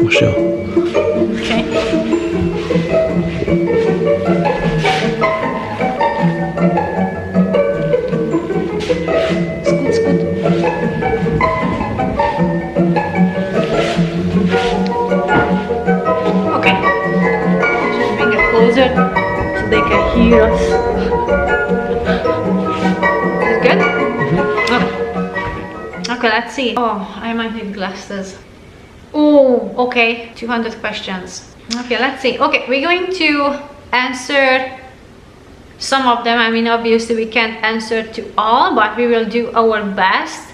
Most jó. Okay. It's good. Okay. Just bring it closer so they can hear us. Is it good? Okay, let's see. Oh, I might need glasses. Oh, okay. 200 questions. Okay, let's see. Okay, we're going to answer some of them. I mean, obviously we can't answer to all, but we will do our best.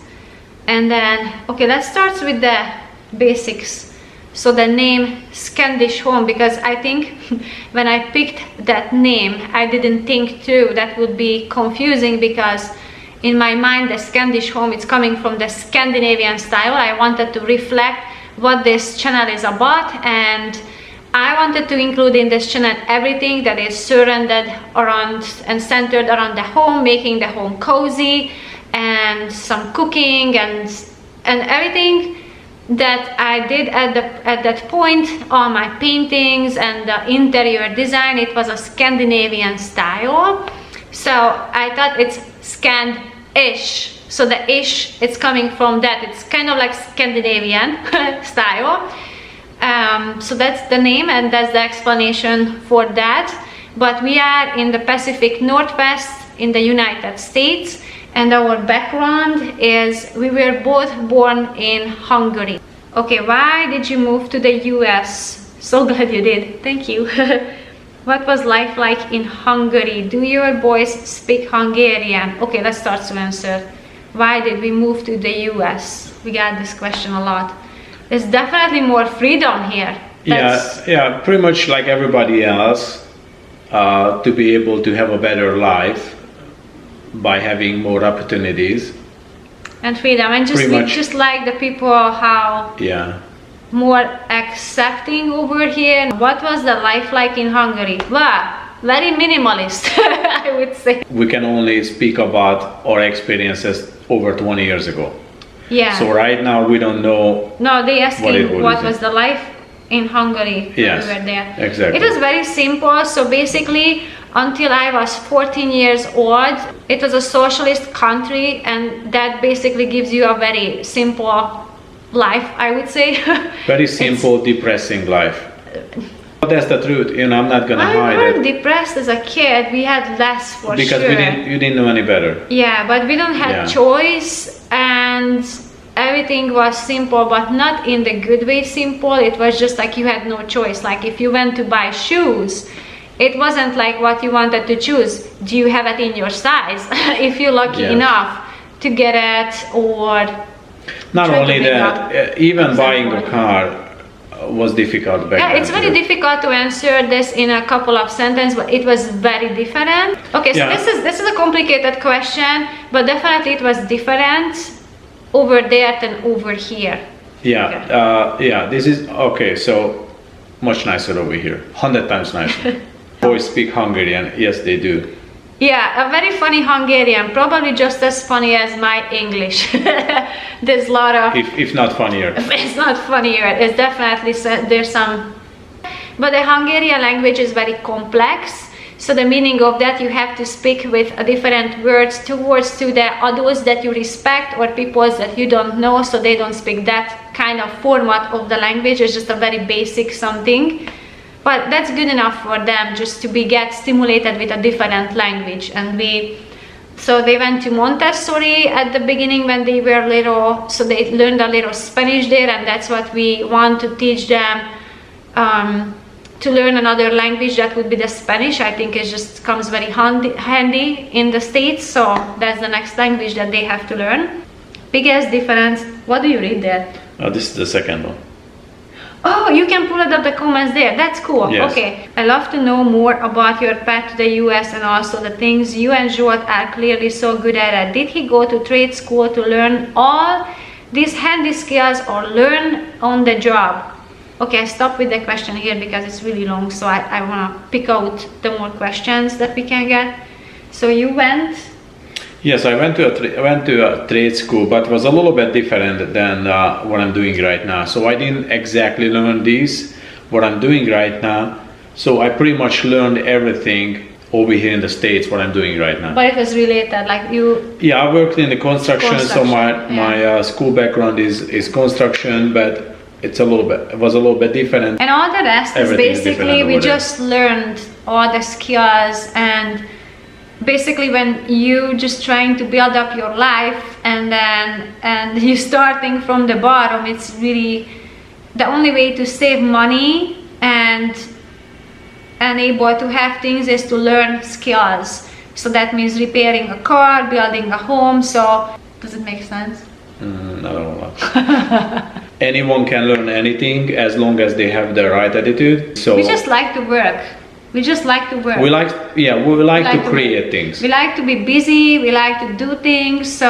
And then, okay, let's start with the basics. So the name Scandish Home, because I think when I picked that name, I didn't think through that would be confusing, because in my mind the Scandish Home, it's coming from the Scandinavian style. I wanted to reflect what this channel is about, and I wanted to include in this channel everything that is surrounded around and centered around the home, making the home cozy, and some cooking and everything that I did at that point. All my paintings and the interior design, it was a Scandinavian style. So I thought it's Scandish. So the ish, it's coming from that. It's kind of like Scandinavian style. So that's the name and that's the explanation for that. But we are in the Pacific Northwest in the United States, and our background is we were both born in Hungary. Okay, why did you move to the US? So glad you did. Thank you. What was life like in Hungary? Do your boys speak Hungarian? Okay, let's start to answer. Why did we move to the US? We got this question a lot. There's definitely more freedom here. Yeah, pretty much like everybody else, to be able to have a better life by having more opportunities. And freedom, and just like the people, how more accepting over here. What was the life like in Hungary? Well, very minimalist, I would say. We can only speak about our experiences over 20 years ago. Yeah. So right now we don't know. No, they asking what was the life in Hungary when we were there. Exactly. It was very simple. So basically, until I was 14 years old, it was a socialist country, and that basically gives you a very simple life, I would say. Very simple, depressing life. But that's the truth, you know, I'm not gonna hide it. I was depressed as a kid. We had less for because sure. you didn't know any better. Yeah, but we don't have choice, and everything was simple, but not in the good way simple. It was just like you had no choice. Like if you went to buy shoes, it wasn't like what you wanted to choose. Do you have it in your size? If you're lucky enough to get it, or not only that, even buying a car was difficult back then. Yeah, it's very difficult to answer this in a couple of sentences, but it was very different. Okay, so this is a complicated question, but definitely it was different over there than over here. Yeah, this is okay. So much nicer over here, 100 times nicer. Boys speak Hungarian, yes they do. Yeah, a very funny Hungarian, probably just as funny as my English. There's a lot of... If not funnier. It's not funnier, it's definitely, there's some... But the Hungarian language is very complex, so the meaning of that, you have to speak with different words towards to the adults that you respect or people that you don't know, so they don't speak that kind of format of the language. It's just a very basic something. But that's good enough for them just to get stimulated with a different language. And so they went to Montessori at the beginning when they were little, so they learned a little Spanish there, and that's what we want to teach them, to learn another language. That would be the Spanish. I think it just comes very handy in the States, so that's the next language that they have to learn. Biggest difference, what do you read there? This is the second one. Oh, you can pull it up the comments there. That's cool. Yes. Okay. I love to know more about your path to the US and also the things you and Joat are clearly so good at it. Did he go to trade school to learn all these handy skills or learn on the job? Okay, I stop with the question here because it's really long, so I want to pick out the more questions that we can get. So you went? Yes, I went to a trade school, but it was a little bit different than what I'm doing right now. So I didn't exactly learn this, what I'm doing right now. So I pretty much learned everything over here in the States, what I'm doing right now. But it was related, like you... Yeah, I worked in the construction, so yeah. my school background is construction, but it was a little bit different. And all the rest is Everything is basically, different we over there. just learned all the skills, and basically when you just trying to build up your life and you starting from the bottom, it's really the only way to save money and able to have things is to learn skills. So that means repairing a car, building a home. So does it make sense? I don't know. Anyone can learn anything as long as they have the right attitude. So We just like to work. We just like to work. we like to create things. We like to be busy. We like to do things. So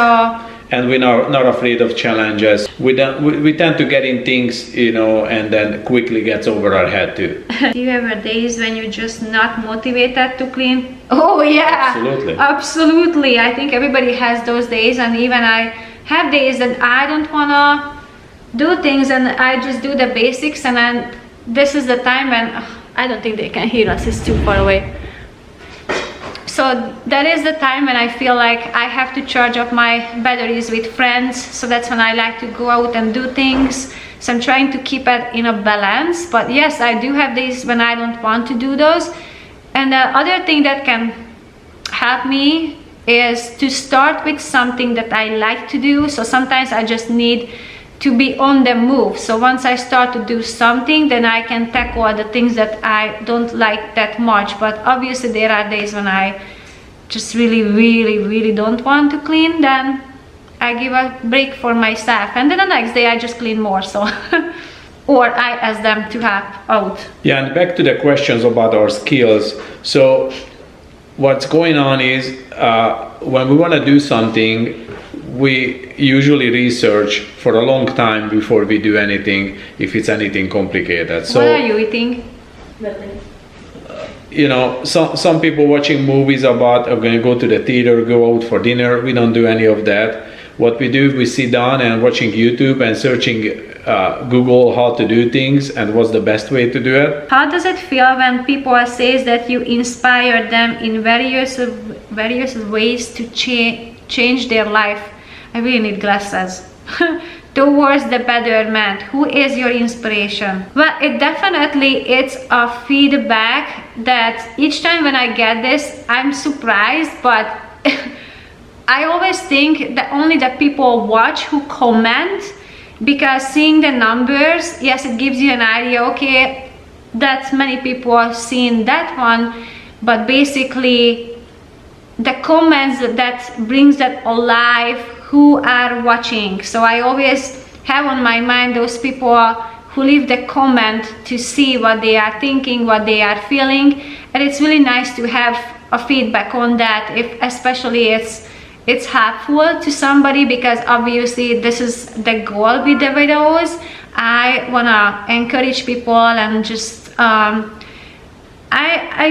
And we're not afraid of challenges. We tend to get in things, and then quickly gets over our head too. do you ever days when you're just not motivated to clean? Oh yeah, Absolutely. Absolutely. I think everybody has those days, and even I have days that I don't wanna do things, and I just do the basics, and then this is the time when I don't think they can hear us. It's too far away. So that is the time when I feel like I have to charge up my batteries with friends. So that's when I like to go out and do things. So I'm trying to keep it in a balance. But yes, I do have days when I don't want to do those. And the other thing that can help me is to start with something that I like to do. So sometimes I just need to be on the move. So once I start to do something, then I can tackle the things that I don't like that much. But obviously there are days when I just really don't want to clean, then I give a break for myself, and then the next day I just clean more. So or I ask them to help out. Yeah, and back to the questions about our skills. So what's going on is when we want to do something, we usually research for a long time before we do anything, if it's anything complicated. So what are you eating? Some people watching movies about are going to go to the theater, go out for dinner. We don't do any of that. What we do, we sit down and watching YouTube and searching Google how to do things and what's the best way to do it. How does it feel when people say that you inspire them in various ways to change their life? I really need glasses. Towards the betterment. Who is your inspiration? Well, it's a feedback that each time when I get this, I'm surprised, but I always think that only the people watch who comment, because seeing the numbers, yes, it gives you an idea, okay, that many people have seen that one, but basically the comments that brings that alive, who are watching. So I always have on my mind those people who leave the comment to see what they are thinking, what they are feeling, and it's really nice to have a feedback on that, if especially it's helpful to somebody, because obviously this is the goal with the videos. I wanna encourage people and just I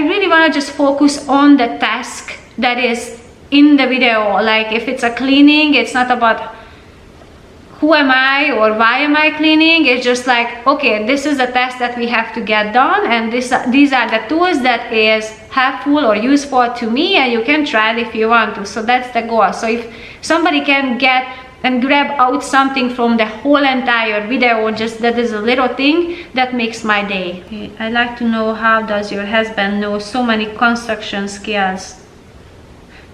really wanna just focus on the task that is in the video. Like if it's a cleaning, it's not about who am I or why am I cleaning. It's just like, okay, this is the task that we have to get done, and these are the tools that is helpful or useful to me, and you can try it if you want to. So that's the goal. So if somebody can get and grab out something from the whole entire video, just that is a little thing that makes my day. Okay, I'd like to know, how does your husband know so many construction skills?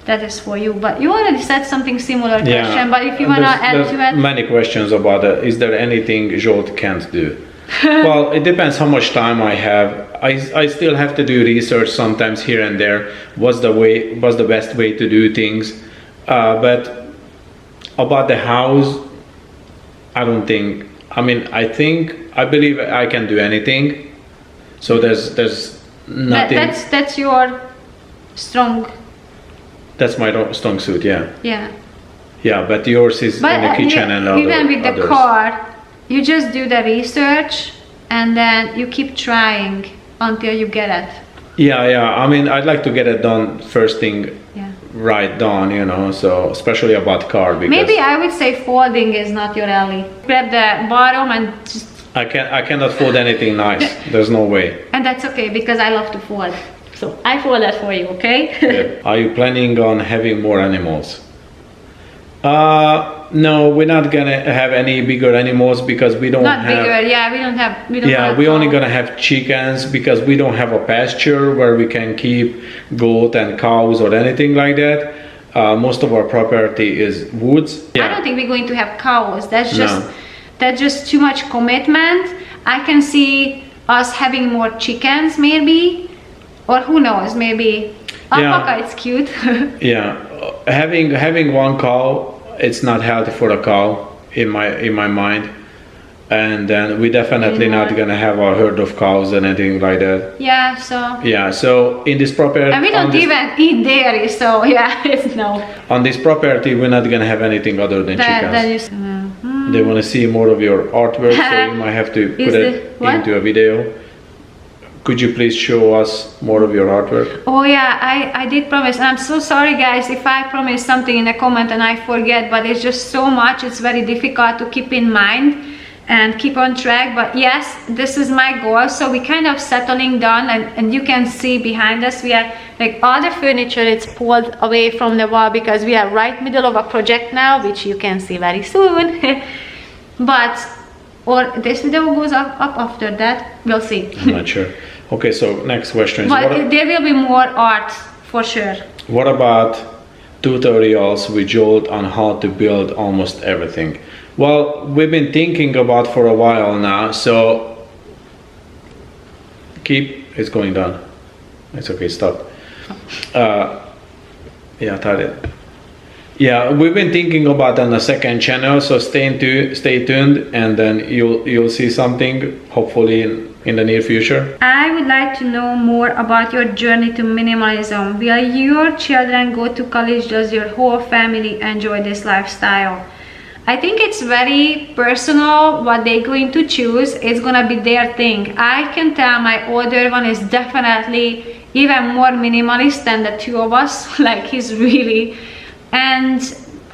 That is for you, but you already said something similar question, but if you want to add to it. Many questions about it. Is there anything Zsolt can't do? Well, it depends how much time I have. I still have to do research sometimes here and there. What's the best way to do things? But about the house, I don't think. I believe I can do anything. So there's nothing. That's your strong. That's my strong suit, yeah. Yeah. Yeah, but yours is in the kitchen and others. Even with the car, you just do the research and then you keep trying until you get it. Yeah. I'd like to get it done first thing right done, you know, so especially about car, because Maybe I would say folding is not your alley. Grab the bottom and just, I cannot fold anything nice. There's no way. and that's okay because I love to fold. So I fold that for you, okay? Yeah. Are you planning on having more animals? No, we're not gonna have any bigger animals because we don't Not have. bigger, yeah. We don't. Yeah, have we're only cow. gonna have chickens because we don't have a pasture where we can keep goat and cows or anything like that. Most of our property is woods. I don't think we're going to have cows. No. That's just too much commitment. I can see us having more chickens maybe, or who knows, maybe alpaca. It's cute. Yeah, having one cow, it's not healthy for a cow in my mind, and then we definitely not gonna have a herd of cows and anything like that. Yeah. So. Yeah, so in this property, And we don't even eat dairy, so yeah, it's no. on this property, we're not gonna have anything other than chickens. That is. They want to see more of your artwork, so you might have to put it what? into a video. Could you please show us more of your artwork? Oh yeah, I did promise. And I'm so sorry guys if I promise something in a comment and I forget, but it's just so much, it's very difficult to keep in mind and keep on track. But yes, this is my goal. So we kind of settling down, and you can see behind us we are like all the furniture, it's pulled away from the wall because we are right middle of a project now, which you can see very soon. But or this video goes up after that, we'll see. I'm not sure. Okay, so next question is But there will be more art for sure. what about tutorials with Jolt on how to build almost everything? Well, we've been thinking about for a while now, so it's going down. It's okay, stop. Yeah, got it. Yeah, we've been thinking about on the second channel, so stay tuned, and then you'll see something hopefully in the near future. I would like to know more about your journey to minimalism. Will your children go to college? Does your whole family enjoy this lifestyle? I think it's very personal what they're going to choose. It's gonna be their thing. I can tell my older one is definitely even more minimalist than the two of us. Like he's really, and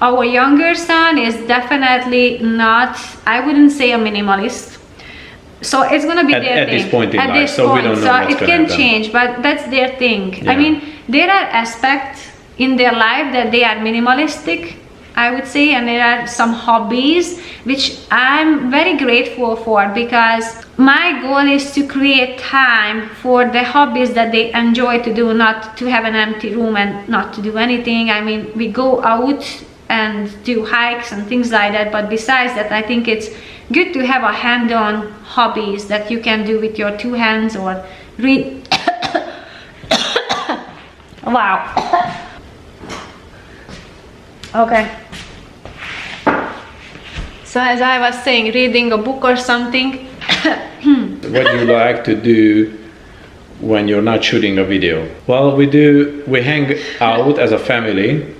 our younger son is definitely not, I wouldn't say a minimalist. So it's gonna be their thing. At this point in life, so we don't know what's it gonna can happen. change, but that's their thing. Yeah. I mean, there are aspects in their life that they are minimalistic, I would say, and there are some hobbies which I'm very grateful for, because my goal is to create time for the hobbies that they enjoy to do, not to have an empty room and not to do anything. I mean, we go out and do hikes and things like that, but besides that, I think it's good to have a hand-on hobbies that you can do with your two hands or read. Wow. Okay. So as I was saying, reading a book or something. What do you like to do when you're not shooting a video? Well, we hang out as a family.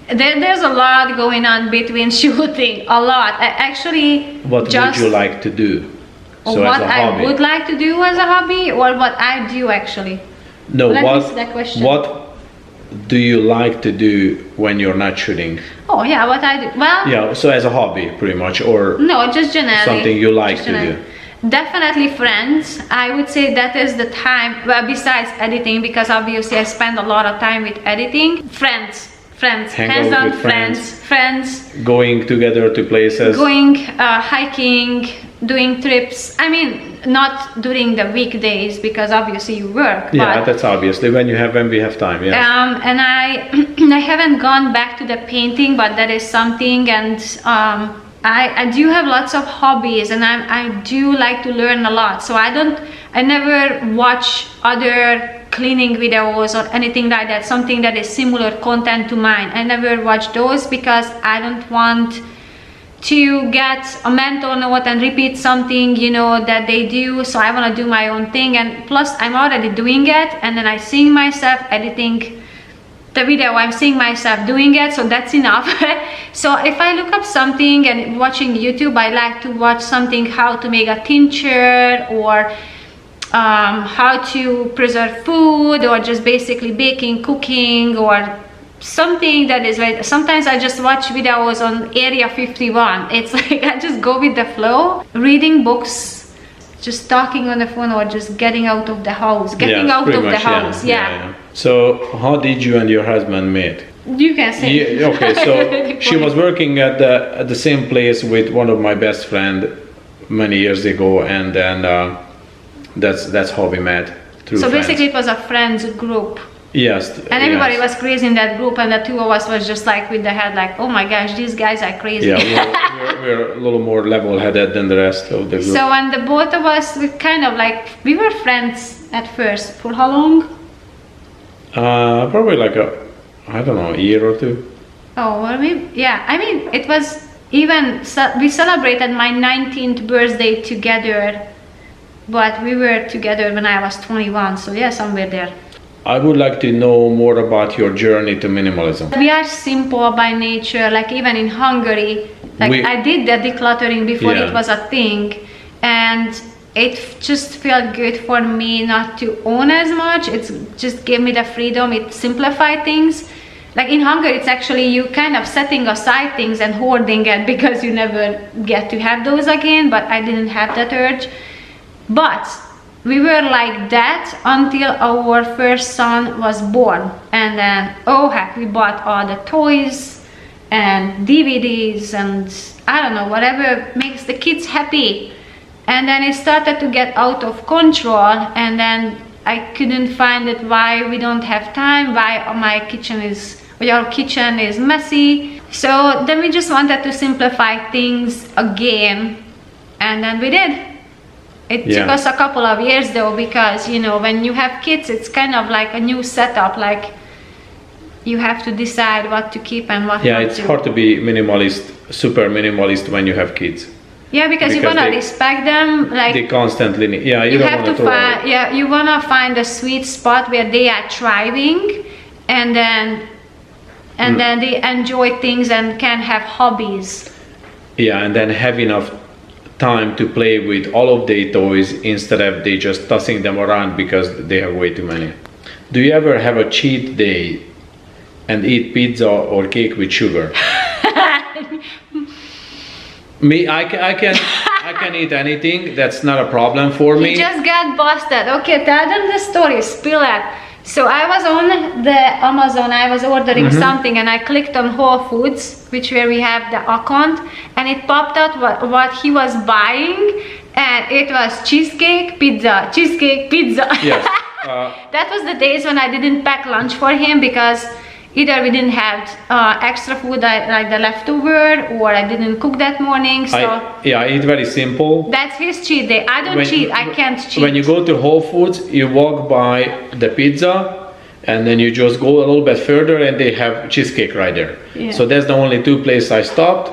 There's a lot going on between shooting, a lot. Actually, What would you like to do? So what as a hobby. I would like to do as a hobby, or what I do actually. No, Let me see that question. what do you like to do when you're not shooting? Oh yeah, what I do. Well, Yeah, so as a hobby, pretty much, or no, just generally. something you like Just to do. generally. Definitely friends. I would say that is the time, well, besides editing, because obviously I spend a lot of time with editing. Friends, Hang hands out on with friends, Going together to places. going hiking, doing trips. I mean, not during the weekdays because obviously you work. Yeah, but, that's obviously when we have time. Yeah. and I haven't gone back to the painting, but that is something. And I do have lots of hobbies, and I do like to learn a lot. So I never watch other cleaning videos or anything like that, something that is similar content to mine. I never watch those because I don't want to get a mental note and repeat something, you know, that they do. So I want to do my own thing, and plus I'm already doing it, and then I see myself editing the video, I'm seeing myself doing it, so that's enough. So if I look up something and watching YouTube, I like to watch something how to make a tincture, or how to preserve food, or just basically baking, cooking, or something that is like, sometimes I just watch videos on Area 51. It's like I just go with the flow, reading books, just talking on the phone, or just getting out of the house, yeah. So how did you and your husband meet? You can say. Yeah, okay, so she was working at the same place with one of my best friend many years ago, and then that's how we met, through so friends. basically it was a friends group. Yes. And everybody was crazy in that group, and the two of us was just like with the head like, oh my gosh, these guys are crazy. Yeah, we're a little more level-headed than the rest of the group. So, and the both of us, we kind of like, we were friends at first. For how long? Probably like a year or two. Oh, well, yeah. I mean, it was even, we celebrated my 19th birthday together, but we were together when I was 21. So yeah, somewhere there. I would like to know more about your journey to minimalism. We are simple by nature, like even in Hungary, like I did the decluttering before it was a thing, and it just felt good for me not to own as much. It's just gave me the freedom, it simplified things. Like in Hungary, it's actually you kind of setting aside things and hoarding it because you never get to have those again, but I didn't have that urge. But we were like that until our first son was born, and then oh heck, we bought all the toys and DVDs and I don't know, whatever makes the kids happy. And then it started to get out of control, and then I couldn't find it why we don't have time, why our kitchen is messy. So then we just wanted to simplify things again, and then we did. It took us a couple of years though, because you know, when you have kids, it's kind of like a new setup, like you have to decide what to keep and what not to. Yeah, it's hard to be minimalist, super minimalist when you have kids. Yeah, because you wanna respect them, like they constantly need, you have to find, you wanna find a sweet spot where they are thriving, and then they enjoy things and can have hobbies. Yeah, and then have enough time to play with all of their toys instead of they just tossing them around because they have way too many. Do you ever have a cheat day and eat pizza or cake with sugar? Me, I can eat anything. That's not a problem for me. You just got busted. Okay, tell them the story. Spill it. So I was on the Amazon, I was ordering something, and I clicked on Whole Foods, where we have the account, and it popped out what he was buying, and it was cheesecake pizza. Yes. That was the days when I didn't pack lunch for him, because either we didn't have extra food like the leftover, or I didn't cook that morning. So I eat very simple. That's his cheat day. I don't cheat. I can't cheat. When you go to Whole Foods, you walk by the pizza, and then you just go a little bit further, and they have cheesecake right there. Yeah. So that's the only two places I stopped,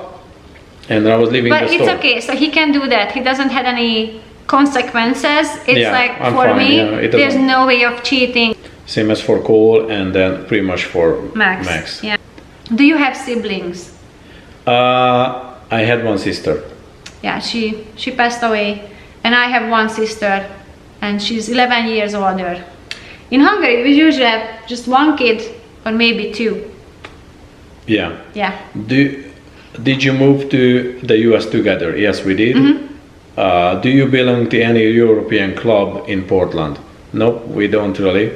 and I was leaving the store. But it's okay. So he can do that. He doesn't have any consequences. It's I'm for fine. me, there's no way of cheating. Same as for Cole, and then pretty much for Max. Yeah. Do you have siblings? I had one sister. Yeah, she passed away, and I have one sister, and she's 11 years older. In Hungary, we usually have just one kid, or maybe two. Yeah. Yeah. Did you move to the US together? Yes, we did. Do you belong to any European club in Portland? Nope, we don't really.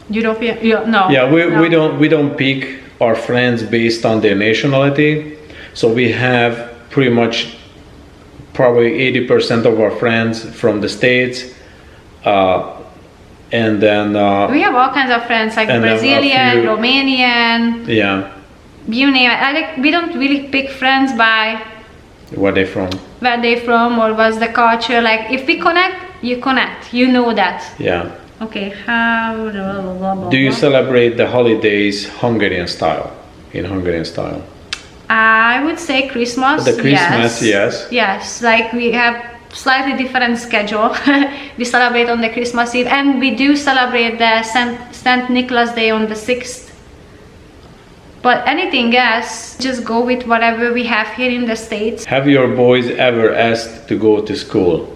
European? No. Yeah, we don't pick our friends based on their nationality. So we have pretty much probably 80% of our friends from the States, and then we have all kinds of friends, like Brazilian, Romanian. Yeah. You name it. We don't really pick friends by where they're from, or what's the culture. Like if we connect, you connect. You know that. Yeah. Okay, do you celebrate the holidays Hungarian style? I would say Christmas. The Christmas, yes. Yes, like we have slightly different schedule. We celebrate on the Christmas Eve, and we do celebrate the Saint Nicholas Day on the 6th. But anything else, just go with whatever we have here in the States. Have your boys ever asked to go to school?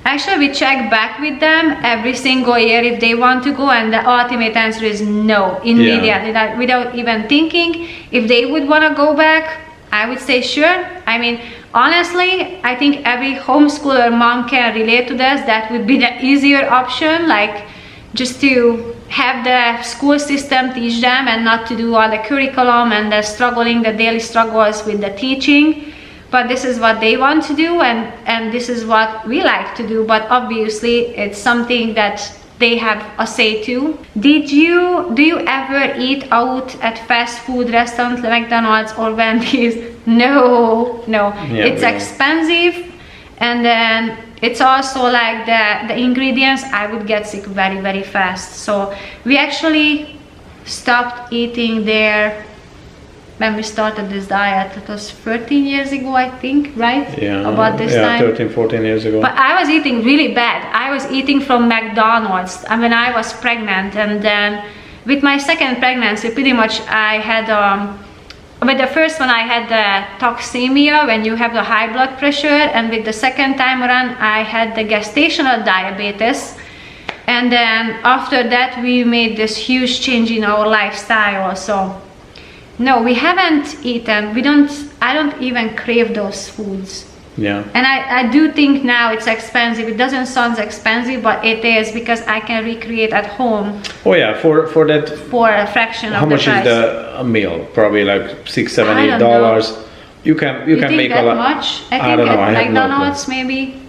Actually, we check back with them every single year if they want to go, and the ultimate answer is no, immediately, without even thinking. If they would want to go back, I would say sure. I mean, honestly, I think every homeschooler mom can relate to this. That would be the easier option, like just to have the school system teach them and not to do all the curriculum and the daily struggles with the teaching. But this is what they want to do, and this is what we like to do. But obviously, it's something that they have a say to. Do you ever eat out at fast food restaurants, McDonald's or Wendy's? No. Yeah, it's expensive, and then it's also like the ingredients. I would get sick very, very fast. So we actually stopped eating there when we started this diet. It was 13 years ago, I think, right? Yeah, about this time. 13, 14 years ago. But I was eating really bad. I was eating from McDonald's when I was pregnant, and then with my second pregnancy, pretty much I had with the first one I had the toxemia, when you have the high blood pressure, and with the second time around I had the gestational diabetes. And then after that we made this huge change in our lifestyle. So no, we haven't eaten. I don't even crave those foods. Yeah. And I do think now it's expensive. It doesn't sound expensive, but it is, because I can recreate at home. Oh yeah, for that. For a fraction How of the much price. is the meal? Probably like $6, $7, I don't $8. You can think make that a lot. much? I think I don't know. at I have no McDonald's clue. maybe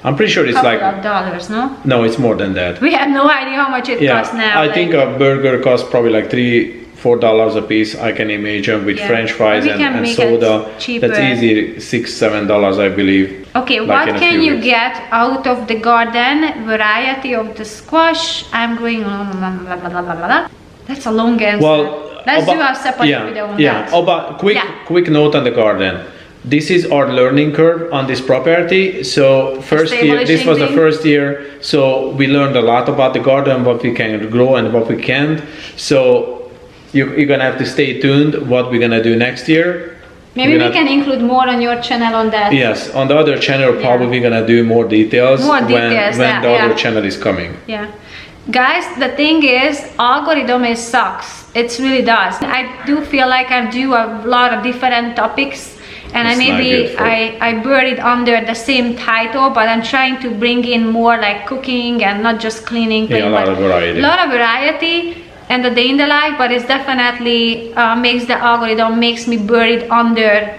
I'm pretty sure it's couple like of dollars, no? no, it's more than that. We have no idea how much it costs now. I think a burger costs probably like $3-4 a piece. I can imagine with Yeah. French fries We can and make soda. it cheaper. That's easy, $6-7, I believe. Okay, like what in a can few you weeks. get out of the garden? Variety of the squash. I'm going blah, blah, blah, blah, blah. That's a long answer. Well, let's do a separate video on that. About quick note on the garden. This is our learning curve on this property. So this was the first year, so we learned a lot about the garden, what we can grow and what we can't. So you're gonna have to stay tuned what we're gonna do next year. Maybe we can include more on your channel on that. Yes, on the other channel probably we're gonna do more details, when the other channel is coming. Yeah. Guys, the thing is, algorithm sucks. It really does. I do feel like I do a lot of different topics, and I buried under the same title, but I'm trying to bring in more like cooking and not just cleaning. Yeah, a lot of variety. A lot of variety and the day in the life, but it's definitely makes the algorithm makes me buried under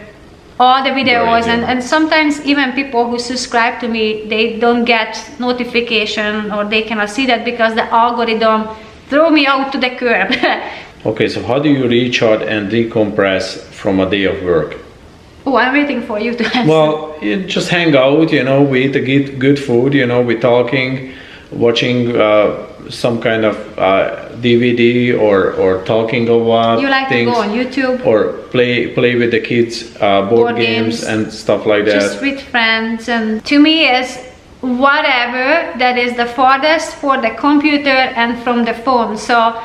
all the videos, and sometimes even people who subscribe to me, they don't get notification or they cannot see that because the algorithm throw me out to the curb. Okay, so how do you recharge and decompress from a day of work? Oh, I'm waiting for you to answer. Well, you just hang out, we eat good food, we're talking, watching some kind of DVD or talking about you like things, to go on YouTube or play with the kids board games and stuff like that. Just with friends, and to me is whatever that is the farthest for the computer and from the phone. So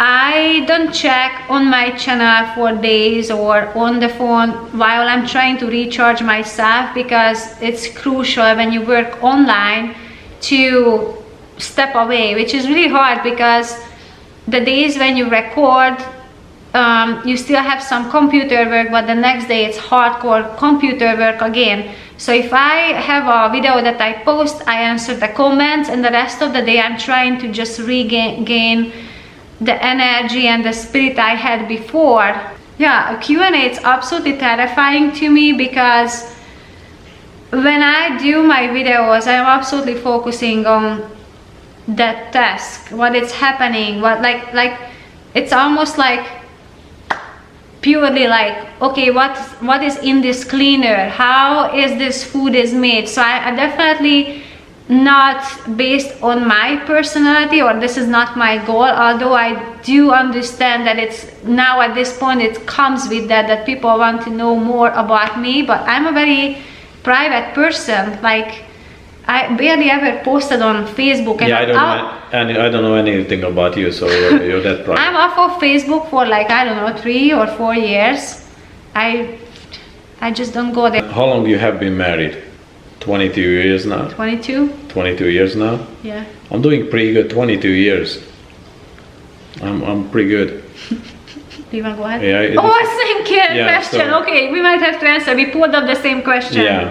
I don't check on my channel for days or on the phone while I'm trying to recharge myself, because it's crucial when you work online to step away, which is really hard because the days when you record, you still have some computer work, but the next day it's hardcore computer work again. So if I have a video that I post, I answer the comments, and the rest of the day I'm trying to just regain the energy and the spirit I had before. Yeah, Q&A, it's absolutely terrifying to me, because when I do my videos, I'm absolutely focusing on that task, what is happening, what like it's almost like purely like, okay, what is in this cleaner, how is this food is made. So I definitely not based on my personality, or this is not my goal, although I do understand that it's now at this point it comes with that people want to know more about me. But I'm a very private person, like I barely ever posted on Facebook. And yeah, I don't know anything about you, so you're that private. I'm off of Facebook for like, I don't know, 3 or 4 years. I just don't go there. How long you have been married? 22 years now. 22? 22 years now. Yeah. I'm doing pretty good. 22 years. I'm pretty good. Do you want to go ahead? Yeah. Thank you. Yeah, question. so- Okay, we might have to answer. We pulled up the same question. Yeah.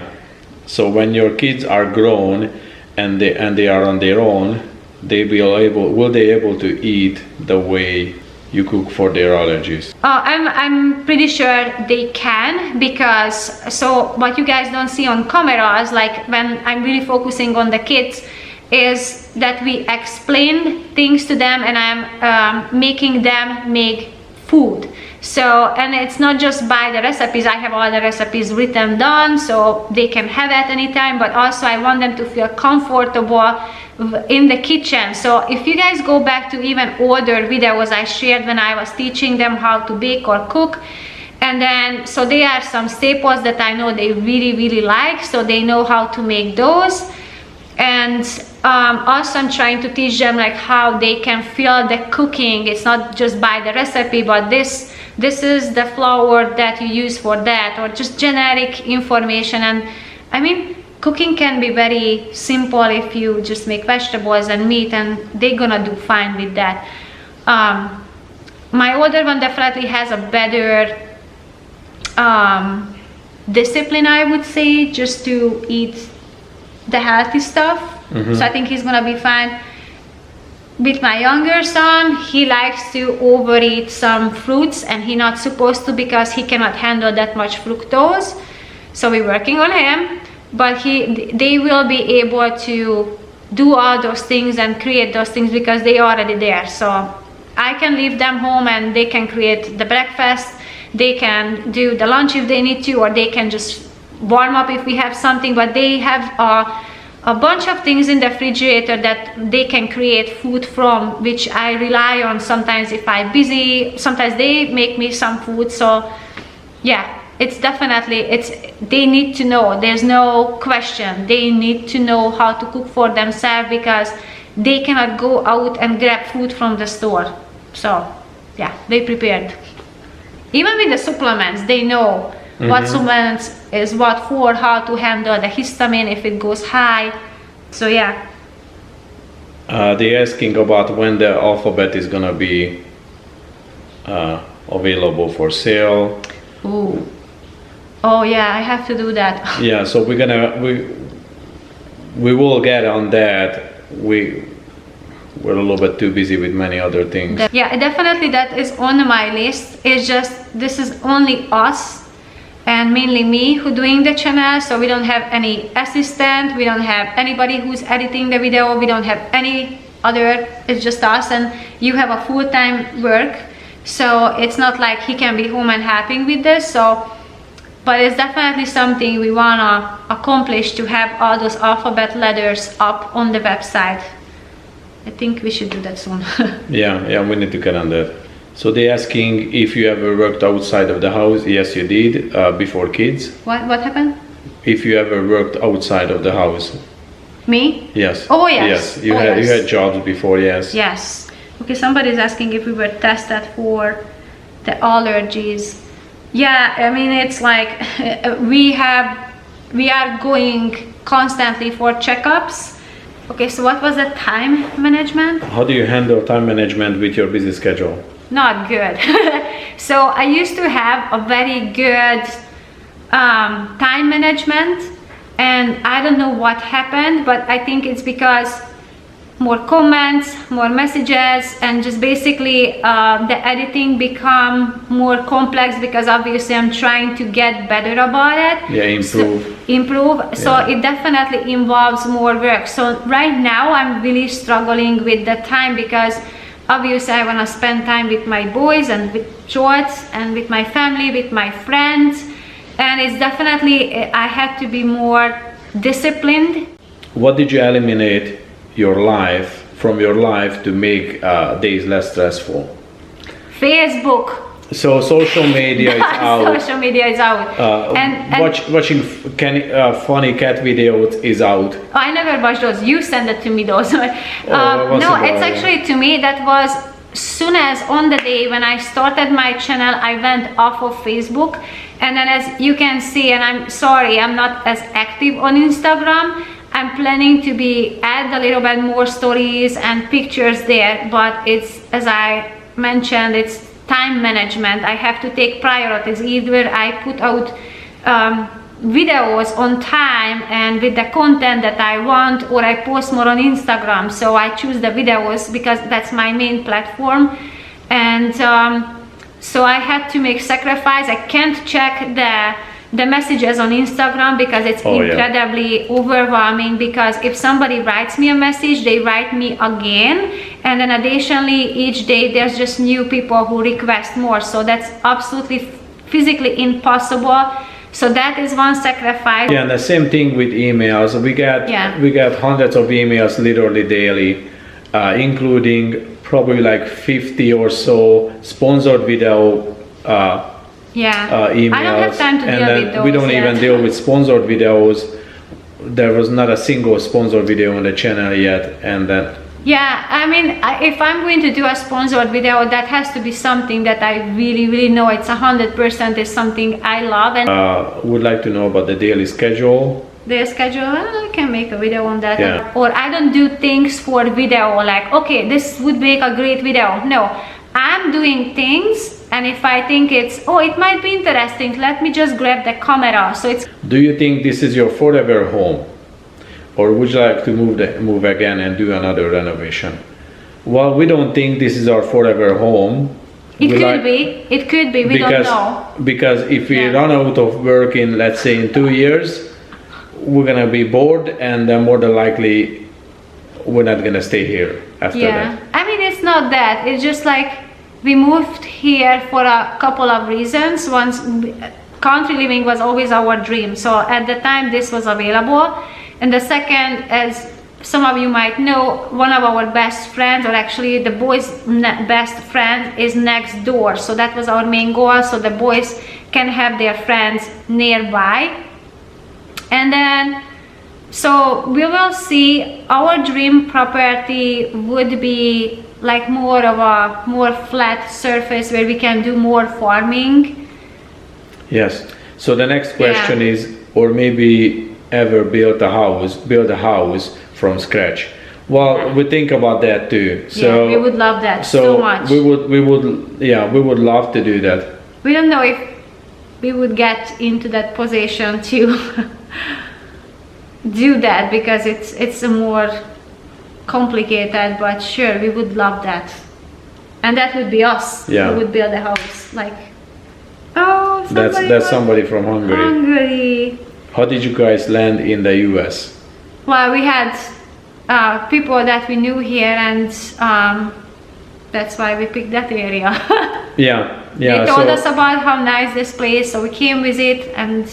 So when your kids are grown and they are on their own, will they able to eat the way you cook for their allergies? I'm pretty sure they can, because so what you guys don't see on cameras, like when I'm really focusing on the kids, is that we explain things to them, and I'm making them make food. So, and it's not just by the recipes. I have all the recipes written down so they can have at any time, but also I want them to feel comfortable in the kitchen. So if you guys go back to even older videos I shared when I was teaching them how to bake or cook, and then so there are some staples that I know they really like, so they know how to make those. And also I'm trying to teach them like how they can feel the cooking. It's not just by the recipe, but this is the flour that you use for that, or just generic information. And I mean, cooking can be very simple if you just make vegetables and meat, and they're gonna do fine with that. My older one definitely has a better discipline, I would say, just to eat the healthy stuff. So I think he's gonna be fine. With my younger son, he likes to overeat some fruits, and he's not supposed to because he cannot handle that much fructose. So we're working on him, but they will be able to do all those things and create those things because they are already there. So I can leave them home and they can create the breakfast, they can do the lunch if they need to, or they can just warm up if we have something. But they have a bunch of things in the refrigerator that they can create food from, which I rely on sometimes if I'm busy. Sometimes they make me some food. So yeah, it's definitely, they need to know, there's no question, they need to know how to cook for themselves, because they cannot go out and grab food from the store. So yeah, they prepared. Even with the supplements, they know what supplements is what for, how to handle the histamine if it goes high. So yeah. They're asking about when the alphabet is gonna be available for sale. Ooh. Oh yeah, I have to do that. Yeah, so we will get on that. We're a little bit too busy with many other things. Yeah, definitely that is on my list. It's just, this is only us and mainly me who doing the channel, so we don't have any assistant, we don't have anybody who's editing the video, we don't have any other, it's just us. And you have a full-time work, so it's not like he can be home and helping with this. So but it's definitely something we wanna accomplish, to have all those alphabet letters up on the website. I think we should do that soon. Yeah, we need to get on that. So they're asking if you ever worked outside of the house. Yes, you did, before kids. What happened? If you ever worked outside of the house. Me? Yes. Oh yes. Yes, you had jobs before, yes. Yes. Okay, somebody's asking if we were tested for the allergies. Yeah, I mean, it's like we are going constantly for checkups. Okay, so what was the time management? How do you handle time management with your busy schedule? Not good. So I used to have a very good time management, and I don't know what happened, but I think it's because more comments, more messages, and just basically the editing become more complex, because obviously I'm trying to get better about it. Yeah, improve. Yeah. So it definitely involves more work. So right now I'm really struggling with the time, because obviously I want to spend time with my boys and with George and with my family, with my friends, and it's definitely, I have to be more disciplined. What did you eliminate from your life to make days less stressful? Facebook. So social media is out. Social media is out. And watching funny cat videos is out. Oh, I never watched those. You send it to me those. No, it's actually, to me, that was soon as on the day when I started my channel, I went off of Facebook, And then as you can see, and I'm sorry, I'm not as active on Instagram. I'm planning to add a little bit more stories and pictures there, but it's, as I mentioned, it's time management. I have to take priorities. Either I put out videos on time and with the content that I want, or I post more on Instagram. So I choose the videos because that's my main platform. And so I had to make sacrifice. I can't check the messages on Instagram because it's incredibly overwhelming, because if somebody writes me a message, they write me again, and then additionally each day there's just new people who request more. So that's absolutely physically impossible. So that is one sacrifice. Yeah, and the same thing with emails. We get hundreds of emails literally daily, including probably like 50 or so sponsored video emails. I don't have time to deal with those. We don't even deal with sponsored videos. There was not a single sponsored video on the channel yet, and then I mean, if I'm going to do a sponsored video, that has to be something that I really know it's 100% is something I love. And would like to know about the daily schedule. The schedule, I can make a video on that. Yeah. Or I don't do things for video like, okay, this would make a great video. No, I'm doing things, and if I think it might be interesting, let me just grab the camera. So it's. Do you think this is your forever home, or would you like to move again and do another renovation? Well, we don't think this is our forever home. It could be. We don't know. Because if we run out of work in, let's say, in 2 years, we're gonna be bored, and then more than likely we're not gonna stay here after that. I mean, it's not that. It's just like we moved here for a couple of reasons. Once, country living was always our dream. So at the time this was available. And the second, as some of you might know, one of our best friends, or actually the boys' best friend, is next door. So that was our main goal. So the boys can have their friends nearby. And then, so we will see. Our dream property would be like more of a more flat surface where we can do more farming. Yes. So the next question is, or maybe ever build a house from scratch. Well, we think about that too. So we would love that so much. we would love to do that. We don't know if we would get into that position to do that, because it's a more complicated, but sure, we would love that. And that would be us who would build a house. Like, that's somebody from Hungary. How did you guys land in the US? Well, we had people that we knew here, and that's why we picked that area. They told us about how nice this place, so we came visit, and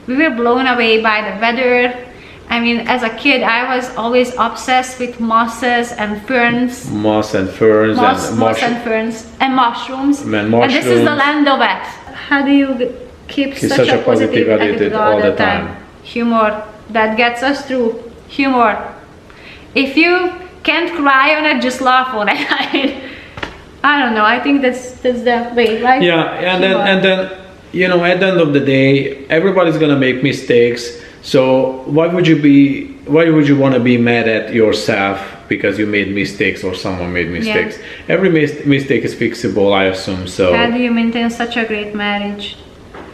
we were blown away by the weather. I mean, as a kid, I was always obsessed with mosses and ferns. Moss and ferns and mushrooms. And this is the land of it. How do you keep such a positive attitude all the time? Humor. That gets us through. Humor. If you can't cry on it, just laugh on it. I don't know. I think that's the way, right? Yeah, and then you know, at the end of the day, everybody's gonna make mistakes. So why would you want to be mad at yourself because you made mistakes or someone made mistakes? Every mistake is fixable, I assume. So how do you maintain such a great marriage?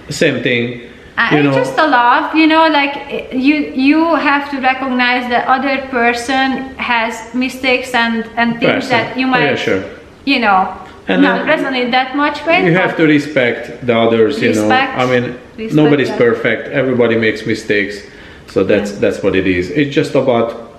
Same thing. It's just a love, like you have to recognize that other person has mistakes and things that you might, and not resonate that much with. You have to respect the others, I mean, nobody's perfect. Everybody makes mistakes. So that's what it is. It's just about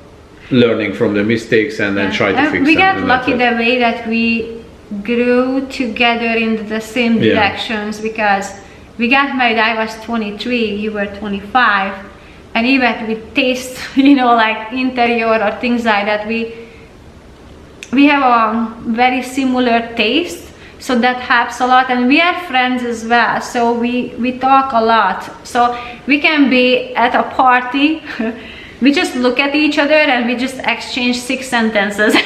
learning from the mistakes and then try to fix them. We got lucky the way that we grew together in the same directions, because we got married, I was 23, you were 25, and even with taste, like interior or things like that, we have a very similar taste, so that helps a lot. And we are friends as well, so we talk a lot. So we can be at a party, we just look at each other and we just exchange 6 sentences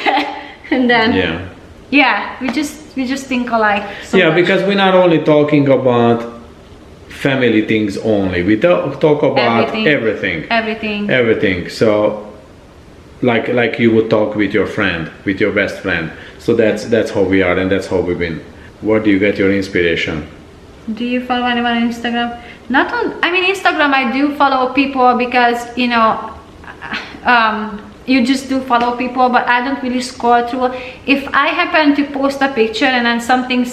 and then we just think alike so much. Because we're not only talking about family things only. We talk about everything. So like you would talk with your friend, with your best friend. So that's how we are, and that's how we've been. Where do you get your inspiration? Do you follow anyone on Instagram? Not on, I mean, Instagram I do follow people because, you know, you just do follow people, but I don't really scroll through. If I happen to post a picture and then something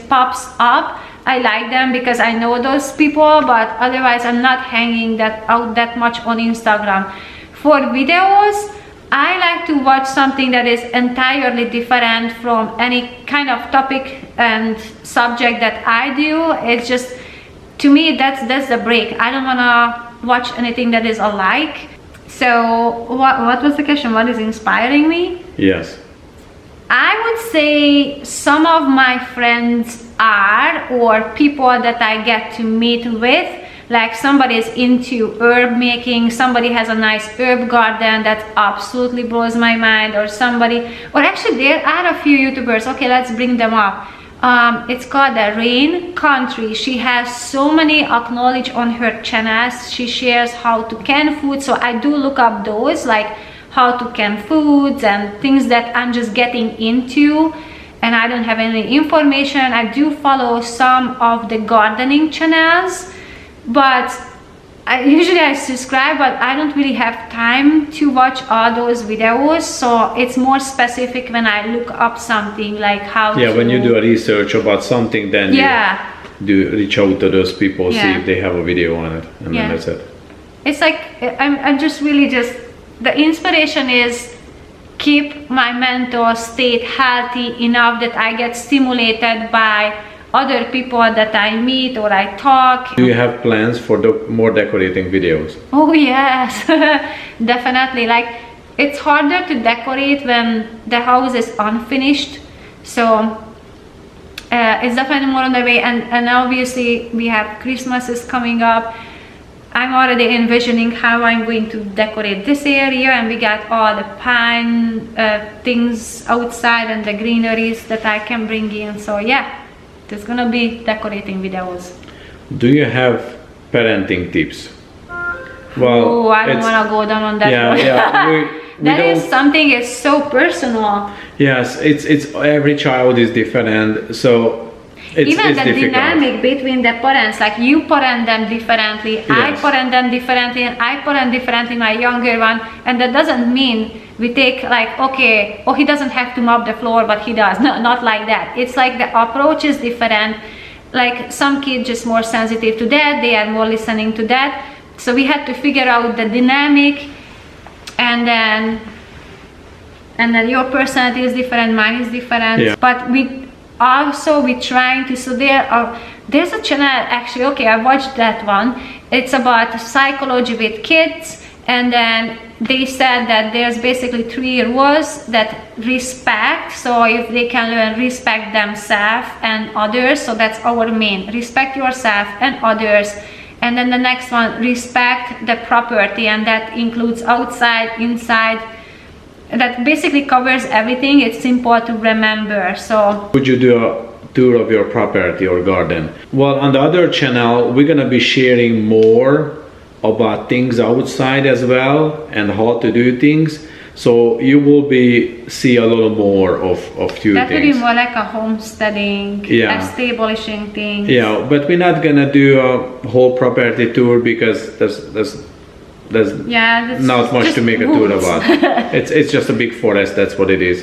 pops up, I like them because I know those people, but otherwise I'm not hanging that much on Instagram. For videos, I like to watch something that is entirely different from any kind of topic and subject that I do. It's just, to me, that's the break. I don't want to watch anything that is alike. So what was the question? What is inspiring me? Yes. I would say some of my friends are, or people that I get to meet with, like somebody is into herb making, somebody has a nice herb garden that absolutely blows my mind, or actually there are a few YouTubers, okay, let's bring them up. It's called the Rain Country. She has so many acknowledged on her channels. She shares how to can food, so I do look up those, like how to can foods and things that I'm just getting into and I don't have any information. I do follow some of the gardening channels, but I subscribe, but I don't really have time to watch all those videos, so it's more specific when I look up something, like how to... when you do a research about something, then you do reach out to those people, see if they have a video on it, and then that's it. It's like I'm just really the inspiration is keep my mental state healthy enough that I get stimulated by other people that I meet or I talk. Do you have plans for more decorating videos? Oh yes, definitely. Like, it's harder to decorate when the house is unfinished, so it's definitely more on the way. And obviously we have Christmas is coming up. I'm already envisioning how I'm going to decorate this area, and we got all the pine things outside and the greeneries that I can bring in. So yeah, there's gonna be decorating videos. Do you have parenting tips? Well, I don't want to go down on that one. That is something is so personal. Yes, it's every child is different, so it's the difficult. Dynamic between the parents, like you parent them differently, yes. I parent them differently, and I parent differently my younger one, and that doesn't mean we take like, okay, oh, he doesn't have to mop the floor, but he does. No, not like that. It's like the approach is different. Like some kids just more sensitive to that, they are more listening to that. So we had to figure out the dynamic, and then your personality is different, mine is different. Yeah. But we're trying to, so there's a channel actually, okay, I watched that one. It's about psychology with kids, and then they said that there's basically 3 rules that respect. So if they can learn respect themselves and others, so that's our main, respect yourself and others. And then the next one, respect the property, and that includes outside, inside. That basically covers everything. It's simple to remember. So would you do a tour of your property or garden? Well, on the other channel we're gonna be sharing more about things outside as well and how to do things, so you will see a little more of few that things. That would be more like a homesteading, establishing things. Yeah, but we're not gonna do a whole property tour because there's not much to make a tour about. It's just a big forest, that's what it is.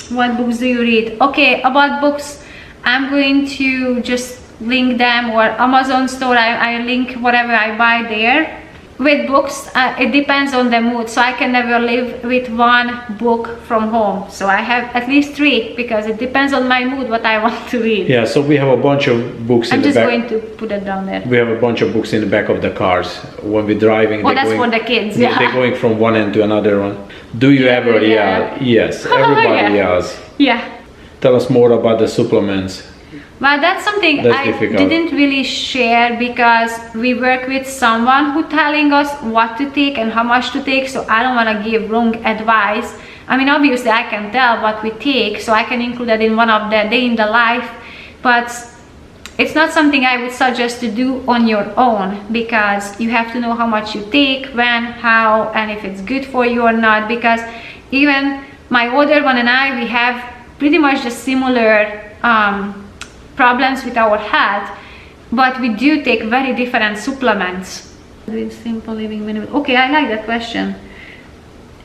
What books do you read? Okay, about books, I'm going to just link them, or Amazon store, I link whatever I buy there. With books, it depends on the mood, so I can never live with one book from home. So I have at least 3 because it depends on my mood what I want to read. Yeah, so we have a bunch of books in the back. I'm just going to put it down there. We have a bunch of books in the back of the cars when we're driving. Oh, that's for the kids. Yeah, they're going from one end to another one. Do you ever yell? Yes, everybody yells. Yeah. Tell us more about the supplements. Well, that's something I didn't really share because we work with someone who telling us what to take and how much to take, so I don't want to give wrong advice. I mean, obviously I can tell what we take, so I can include that in one of the day in the life, but it's not something I would suggest to do on your own, because you have to know how much you take, when, how, and if it's good for you or not. Because even my older one and I, we have pretty much the similar problems with our health, but we do take very different supplements. With simple living minimal. Okay, I like that question.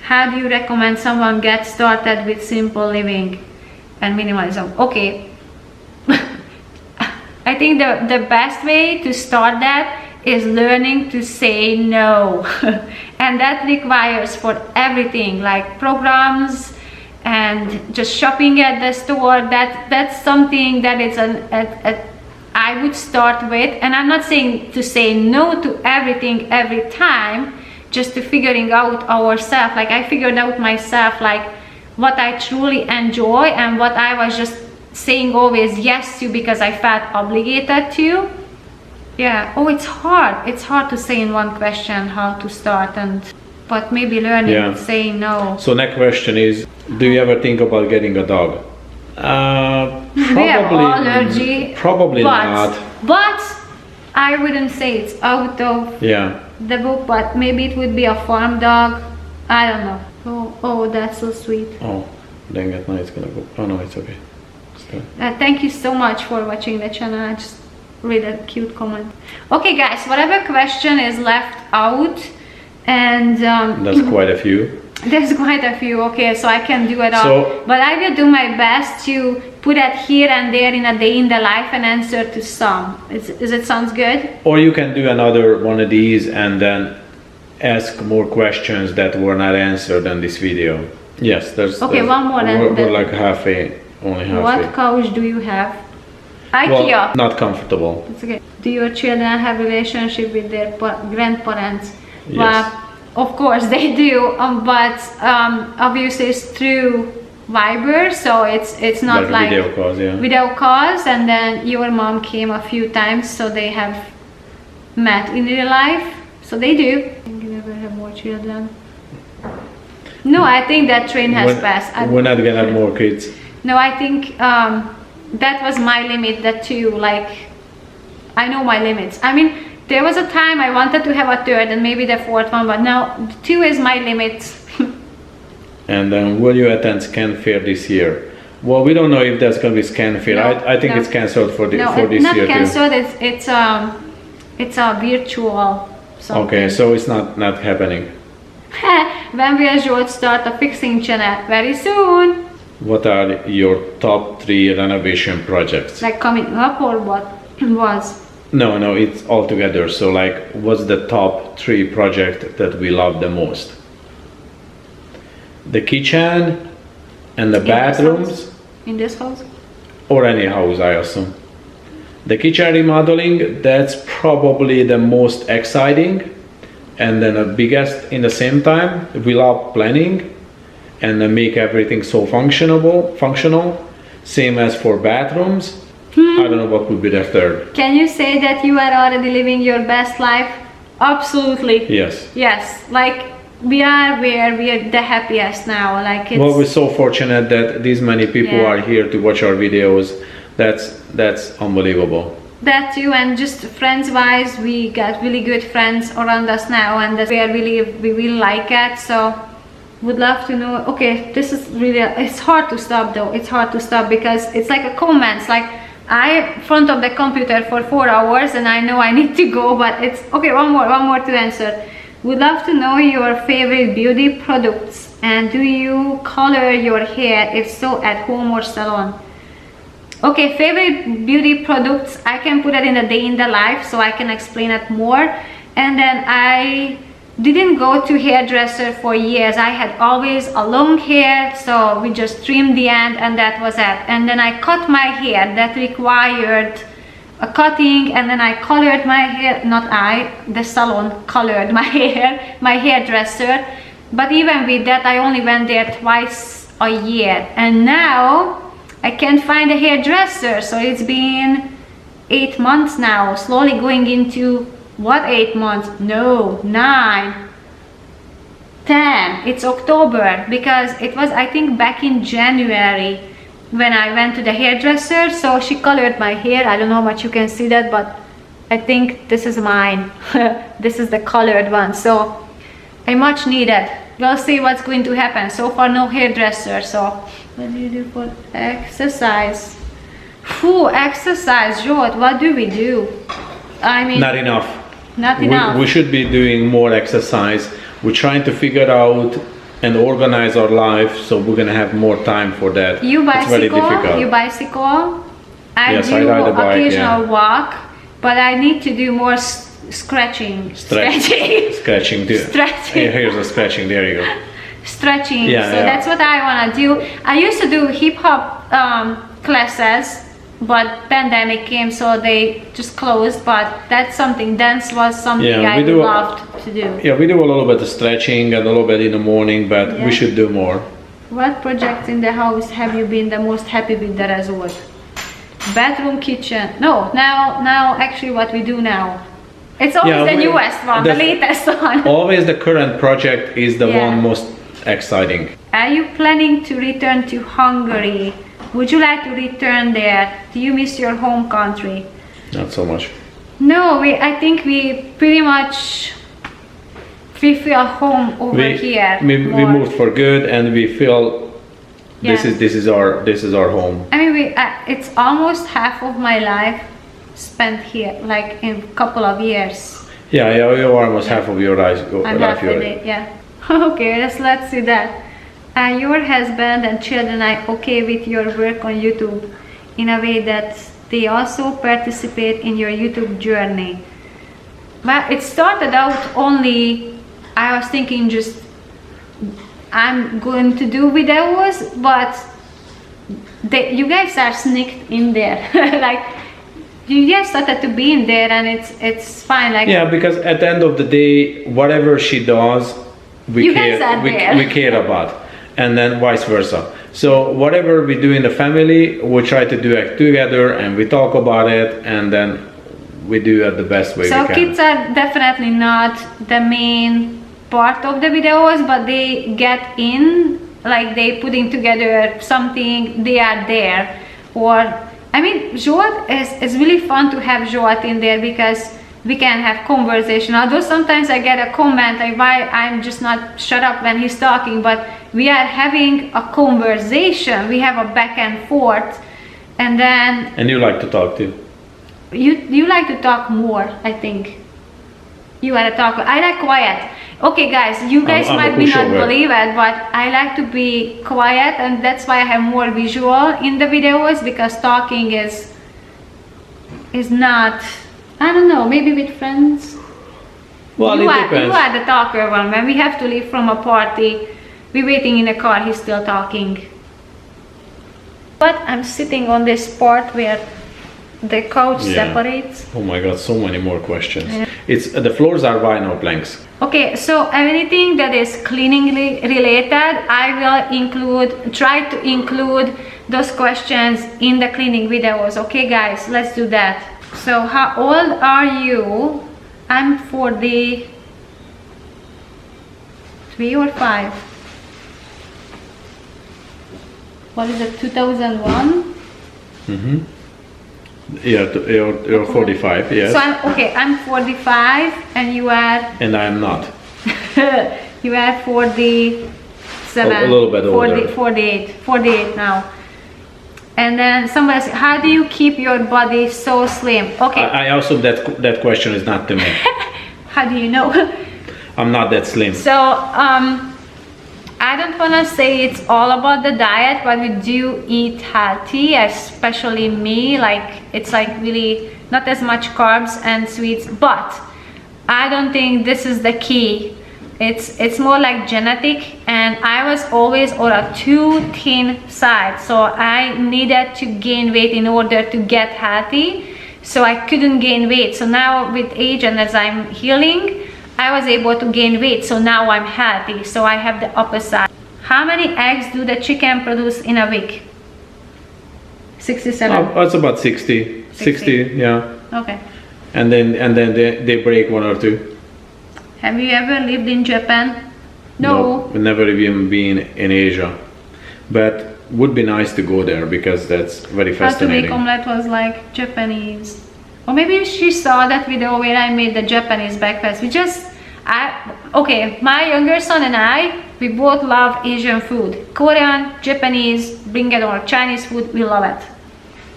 How do you recommend someone get started with simple living and minimalism? Okay. I think the best way to start that is learning to say no. And that requires for everything, like programs and just shopping at the store. That's something that is I would start with. And I'm not saying to say no to everything every time, just to figuring out ourselves. Like I figured out myself, like what I truly enjoy and what I was just saying always yes to because I felt obligated to. Yeah. Oh, it's hard. It's hard to say in one question how to start, but maybe learning saying no. So next question is, do you ever think about getting a dog? We have allergy. Probably not. But I wouldn't say it's out of the book, but maybe it would be a farm dog. I don't know. Oh, that's so sweet. Oh, dang it, now it's gonna go. Oh no, it's okay. Thank you so much for watching the channel. I just read a cute comment. Okay guys, whatever question is left out, and that's quite a few. There's quite a few. Okay, so I can do it all, but I will do my best to put it here and there in a day in the life and answer to some. Is it sounds good? Or you can do another one of these and then ask more questions that were not answered in this video. Yes, there's one more. We're like only halfway. What couch do you have? IKEA. Well, not comfortable. It's okay. Do your children have relationship with their grandparents? Yes. Well, of course they do, but obviously it's through Viber, so it's not like video calls, video calls, and then your mom came a few times, so they have met in real life, so they do. You never have more children. No, I think that train has passed. We're not gonna have more kids. No, I think that was my limit, that too. Like, I know my limits. I mean, there was a time I wanted to have a third and maybe the fourth one, but now 2 is my limit. And then will you attend Scan Fair this year? Well, we don't know if that's going to be Scan Fair. No, I think it's cancelled for this year too. No, not cancelled. It's a virtual something. Okay, so it's not happening. When will Zsolt start a fixing channel? Very soon. What are your top 3 renovation projects? Like coming up, or what was? No, it's all together. So like, what's the top 3 project that we love the most? The kitchen and the bathrooms. In this house? Or any house, I assume. The kitchen remodeling, that's probably the most exciting, and then the biggest in the same time. We love planning and make everything so functional. Same as for bathrooms. I don't know what would be the third. Can you say that you are already living your best life? Absolutely. Yes. Yes. Like, we are where we are the happiest now. Like, it's... Well, we're so fortunate that these many people are here to watch our videos. That's unbelievable. That too, and just friends wise, we got really good friends around us now, and that's where we really like it. So would love to know. Okay, this is really, it's hard to stop though. It's hard to stop because it's like a comments, like I front of the computer for 4 hours and I know I need to go, but it's okay. One more to answer. Would love to know your favorite beauty products, and do you color your hair? If so, at home or salon? Okay, favorite beauty products, I can put it in the day in the life so I can explain it more. And then I didn't go to hairdresser for years. I had always a long hair, so we just trimmed the end and that was it. And then I cut my hair, that required a cutting, and then I colored my hair. The salon colored my hair, my hairdresser. But even with that, I only went there twice a year, and now I can't find a hairdresser. So it's been 8 months now, slowly going into what, 8 months? No, 9, 10. It's October, because it was, I think, back in January when I went to the hairdresser. So she colored my hair. I don't know how much you can see that, but I think this is mine. This is the colored one. So I much need it. We'll see what's going to happen. So far, no hairdresser. So what do you do for exercise? Phew, exercise, Jod, what do we do? I mean, Not enough. Not enough. We should be doing more exercise. We're trying to figure out and organize our life, so we're gonna have more time for that. You It's very bicycle? difficult. You bicycle? Yes, do I ride a bike, occasional yeah. walk, but I need to do more scratching. Stretching. Scratching too. Stretching. Here's a scratching. There you go. Stretching. Yeah, So yeah. that's what I wanna do. I used to do hip hop classes, but pandemic came, so they just closed. But that's something. Dance was something Yeah, I we do- loved to do. Yeah, we do a little bit of stretching and a little bit in the morning, but Yeah. we should do more. What projects in the house have you been the most happy with the result? Bedroom, kitchen. No, now actually what we do now. It's always Yeah, the newest one, the latest one. Always the current project is the Yeah. one most exciting. Are you planning to return to Hungary? Would you like to return there? Do you miss your home country? Not so much. No, I think we pretty much feel home over here. We more. moved for good, and we feel this Yeah. is our home. I mean, it's almost half of my life spent here, like in a couple of years. Yeah, you're almost half of your life. I'm life happy with it, yeah. Okay, let's see that. Your husband and children are okay with your work on YouTube in a way that they also participate in your YouTube journey. But it started out only, I was thinking just I'm going to do videos, but you guys are sneaked in there. Like you guys started to be in there, and it's fine. Like Yeah, because at the end of the day, whatever she does, we You care. guys are there. We care about, and then vice versa. So whatever we do in the family, we try to do it together, and we talk about it, and then we do it the best way So we can. kids are definitely not the main part of the videos, but they get in, like they putting together something, they are there. Or I mean, Jod is really fun to have Jod in there because we can have conversation. Although sometimes I get a comment like why I'm just not shut up when he's talking, but we are having a conversation. We have a back and forth, and then And you like to talk too. you like to talk more, I think. You are a talker. I like quiet. Okay guys, you guys I'm a might be not pushover. believe it, but I like to be quiet, and that's why I have more visual in the videos, because talking is not, I don't know, maybe with friends. Well, you it are depends. the talker one. When we have to leave from a party, we're waiting in a car, he's still talking. But I'm sitting on this part where the couch Yeah. separates. Oh my God, so many more questions. It's the floors are vinyl planks. Okay, so anything that is cleaning related, I will try to include those questions in the cleaning videos. Okay guys, let's do that. So how old are you? I'm 43 or 5. What is it, 2001? Mm-hmm. You're 45, yes. So I'm 45 and you are And I am not. you are 47. A little bit older. 48 now. And then somebody said, how do you keep your body so slim? Okay. I also that question is not to me. How do you know? I'm not that slim. So I don't want to say it's all about the diet, but we do eat healthy, especially me. Like it's like really not as much carbs and sweets, but I don't think this is the key. It's more like genetic, and I was always on a too thin side, so I needed to gain weight in order to get healthy. So I couldn't gain weight. So now with age and as I'm healing, I was able to gain weight, so now I'm healthy. So I have the opposite. How many eggs do the chicken produce in a week? 67. It's about 60, 60, yeah. Okay. And then they break 1 or 2. Have you ever lived in Japan? No. We've never even been in Asia. But would be nice to go there because that's very How to make fascinating. omelette was like Japanese. Or maybe she saw that video where I made the Japanese breakfast. Okay, my younger son and I, we both love Asian food. Korean, Japanese, bring it on, Chinese food, we love it.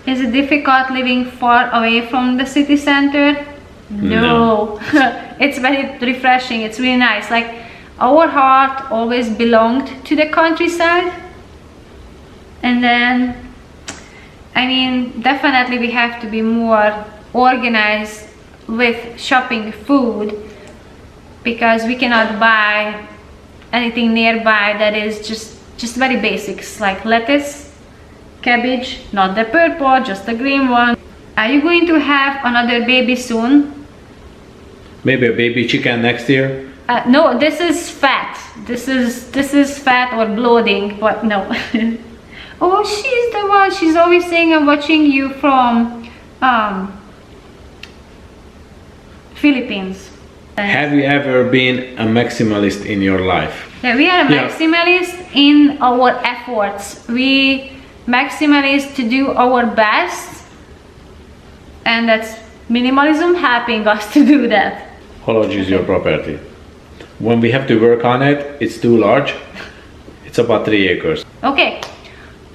Is it difficult living far away from the city center? No. It's very refreshing, it's really nice. Like, our heart always belonged to the countryside. And then, I mean, definitely we have to be more organized with shopping food, because we cannot buy anything nearby that is just very basics, like lettuce, cabbage, not the purple, just the green one. Are you going to have another baby soon? Maybe a baby chicken next year. No, this is fat. This is fat or bloating, but no. Oh, she's the one. She's always saying I'm watching you from Philippines. Have you ever been a maximalist in your life? Yeah, we are a maximalist in our efforts. We maximalist to do our best, and that's minimalism helping us to do that. How large is your property? When we have to work on it, it's too large. It's about 3 acres. Okay,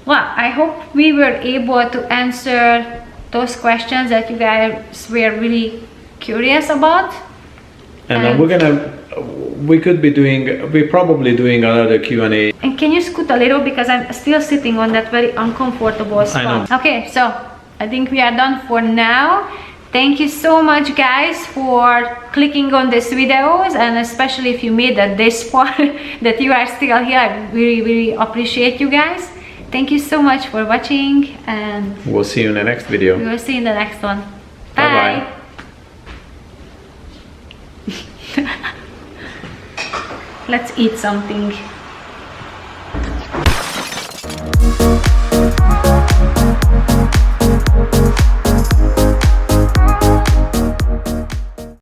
well, I hope we were able to answer those questions that you guys were really curious about. And then we're probably doing another Q&A. And can you scoot a little, because I'm still sitting on that very uncomfortable spot. Okay, so I think we are done for now. Thank you so much, guys, for clicking on these videos, and especially if you made it this far, that you are still here. I really, really appreciate you guys. Thank you so much for watching, and we'll see you in the next video. we will see you in the next one. Bye-bye. Let's eat something.